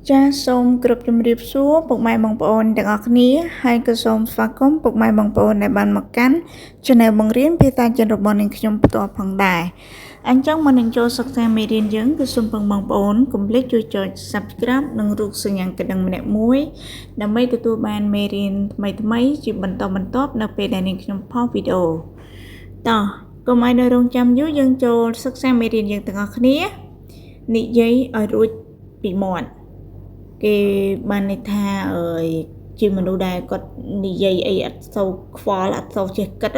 ចាសសូមគោរពជំរាបសួរពុកម៉ែបងប្អូនទាំងអស់គ្នាហើយក៏សូមស្វាគមន៍ពុកម៉ែបងប្អូនដែលបានមកកាន់ Channel បង្រៀនភាសាចិនរបស់នាងខ្ញុំផ្ទាល់ផងដែរអញ្ចឹងមុននឹងចូលសិក្សាមេរៀនយើងគឺសូមបងប្អូនកុំភ្លេចជួយចុច Subscribe និងរូបសញ្ញាកណ្ដឹងម្នាក់មួយដើម្បីទទួលបានមេរៀនថ្មីៗជាបន្តបន្ទាប់នៅពេលដែលនាងខ្ញុំផុសវីដេអូតោះកុំឲ្យនៅរងចាំយូរយើងចូលសិក្សាមេរៀនយើងទាំងអស់គ្នានិយាយឲ្យរួចពីមាត់គេបានន័យថាជាមនុស្សដែលគាត់និយាយអីអត់សូវខ្វល់អត់សូវចេះគិត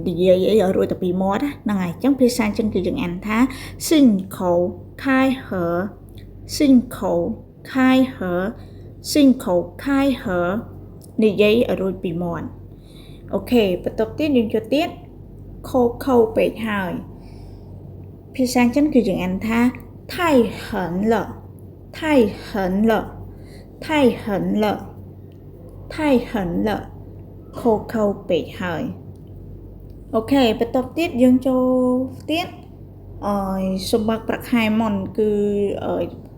និយាយអីឲ្យរួចតែពីមាត់ហ្នឹងហើយអញ្ចឹងភាសាចិនគឺយើងអានថាសិនខោខាយហឺសិនខោខាយហឺសិនខោខាយហឺនិយាយឲ្យរួចពីមាត់អូខេបន្ទាប់ទៀតយើងចូលទៀតខោខោពេកហើយភាសាចិនគឺយើងអានថា太狠了太狠了太狠了太狠了ខូខូពេកហើយអូខេបន្ទាប់ទៀតយើងចូលទៀតសម្បត្តិប្រាក់ខែមុនគឺ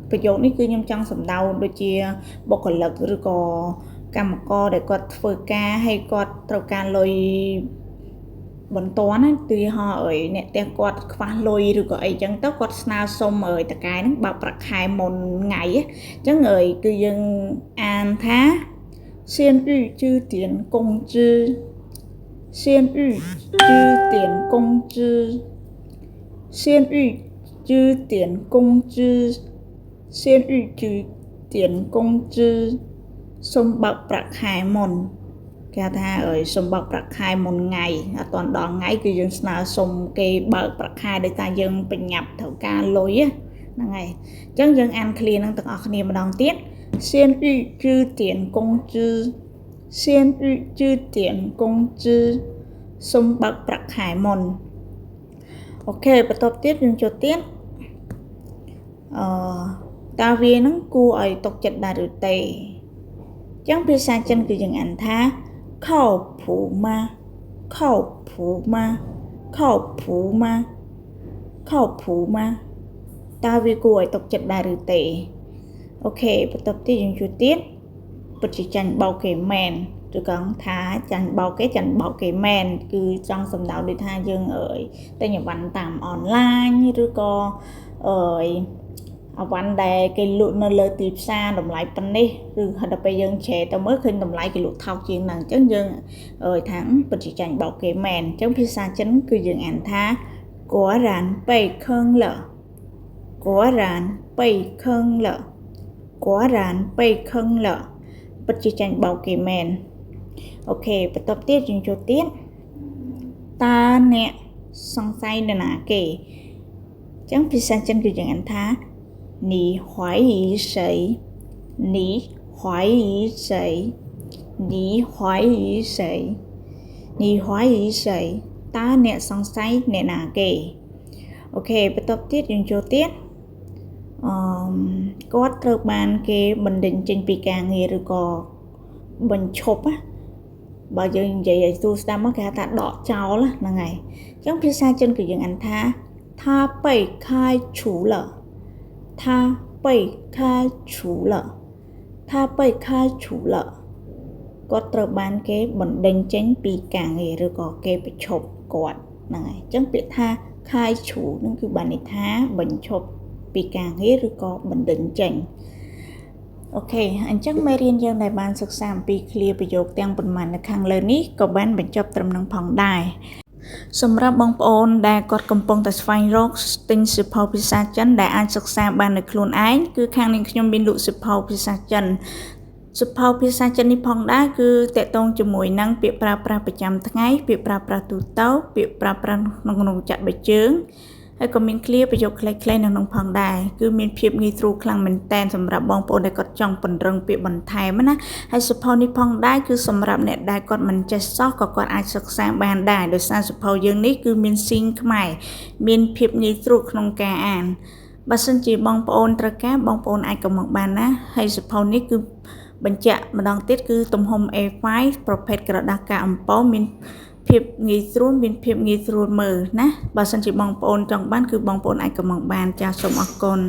ប្រយោគនេះគឺខ្ញុំចង់សំដៅដូចជាបុគ្គលិកឬក៏កម្មករដែលគាត់ធ្វើការហើយគាត់ត្រូវការលុយបន្ទាន់គឺហៅអ្នកផ្ទះគាត់ខ្វះលុយឬក៏អីចឹងទៅគាត់ស្នើសុំតកែហ្នឹងបើប្រាក់ខែមុនថ្ងៃអញ្ចឹងគឺយើងអានថា先预支点工资先预支点工资先预支点工资先预支点工资សុំបើកប្រាក់ខែមុនគេថាសុំបើកប្រាក់ខែមុនថ្ងៃអត់ទាន់ដល់ថ្ងៃគឺយើងស្នើសុំគេបើកប្រាក់ខែដោយតែយើងបញ្ញាប់ត្រូវការលុយហ្នឹងហើយអញ្ចឹងយើងអានឃ្លាហ្នឹងទាំងអស់គ្នាម្ដងទៀត先预支点工资先预支点工资សុំបើកប្រាក់ខែមុនអូខេបន្ទាប់ទៀតយើងចូលទៀតតើវាហ្នឹងគួរឲ្យទុកចិត្តដែរឬទេអញ្ចឹងភាសាចិនគឺយើងអានថា靠谱吗靠谱吗靠谱吗靠谱吗តើវាគួរឲ្យទុកចិត្តដែរឬទេអូខេបន្ទាប់ទៀតយើងជួយទៀតពិតជាចាញ់បោកគេមែនឬក៏ថាចាញ់បោកគេចាញ់បោកគេមែនគឺចង់សំដៅដូចថាយើងទិញអីវ៉ាន់តាមអនឡាញឬក៏អីវ៉ាន់ដែលគេលក់នៅលើទីផ្សារតម្លៃប៉ុណ្នេះគឺដល់ពេលយើងជ្រែទៅមើលឃើញតម្លៃគេលក់ថោកជាងហ្នឹងអញ្ចឹងយើងថាពិតជាចាញ់បោកគេមែនអញ្ចឹងភាសាចិនគឺយើងអានថា果然被坑了果然被坑了果然被坑了ពិតជាចាញ់បោកគេមែនអូខេបន្ទាប់ទៀតយើងចូលទៀតតើអ្នកសង្ស័យនរណាគេអញ្ចឹងភាសាចិនគឺយើងអានថា你怀疑谁你怀疑谁你怀疑谁你怀疑谁តើអ្នកសង្ស័យអ្នកណាគេអូខេបន្ទាប់ទៀតយើងចូលទៀតគាត់ត្រូវបានគេបណ្តេញចេញពីការងារឬក៏បញ្ឈប់បើយើងនិយាយឲ្យទូស្ដាប់មកគេហៅថាដកចោលហ្នឹងហើយអញ្ចឹងភាសាចិនគឺយើងអានថា他被开除了他被开除了他被开除了គាត់ត្រូវបានគេបណ្តេញចេញពីការងារឬក៏គេបញ្ឈប់គាត់ហ្នឹងហើយអញ្ចឹងពាក្យថាខាយឈូនឹងគឺបានន័យថាបញ្ឈប់ពីការងារឬក៏បណ្តេញចេញអូខេអញ្ចឹងមេរៀនយើងដែលបានសិក្សាអំពីឃ្លាប្រយោគទាំងប៉ុន្មាននៅខាងលើនេះក៏បានបញ្ចប់ត្រឹមនឹងផងដែរសម្រាប់បងប្អូនដែលគាត់កំពុងតែស្វែងរកទិញសៀវភៅភាសាចិនដែលអាចសិក្សាបានដោយខ្លួនឯងគឺខាងនាងខ្ញុំមានលក់សៀវភៅភាសាចិនសៀវភៅភាសាចិននេះផងដែរគឺតកតងជាមួយនឹងពាក្យប្រើប្រាស់ប្រចាំថ្ងៃពាក្យប្រើប្រាស់ទូទៅពាក្យប្រើប្រាស់ក្នុងចាក់បេជើងហើយក៏មានឃ្លាប្រយោគខ្លីៗនៅក្នុងផងដែរគឺមានភាពងាយស្រួលខ្លាំងមែនតែនសម្រាប់បងប្អូនដែលគាត់ចង់ពង្រឹងពាក្យបន្ថែមណាហើយសៀវភៅនេះផងដែរគឺសម្រាប់អ្នកដែលគាត់មិនចេះសោះក៏គាត់អាចសិក្សាបានដែរដោយសារសៀវភៅយើងនេះគឺមានស៊ីងខ្មែរមានភាពងាយស្រួលក្នុងការអានបើសិនជាបងប្អូនត្រូវការបងប្អូនអាចកំងបានណាហើយសៀវភៅនេះគឺបញ្ជាក់ម្ដងទៀតគឺទំហំ A5 ប្រភេទក្រដាសការអំពៅមានភាពងាយស្រួលមានភាពងាយស្រួលមើលណាបើសិនជាបងប្អូនចង់បានគឺបងប្អូនអាចកំងបានចាសសូមអរគុណ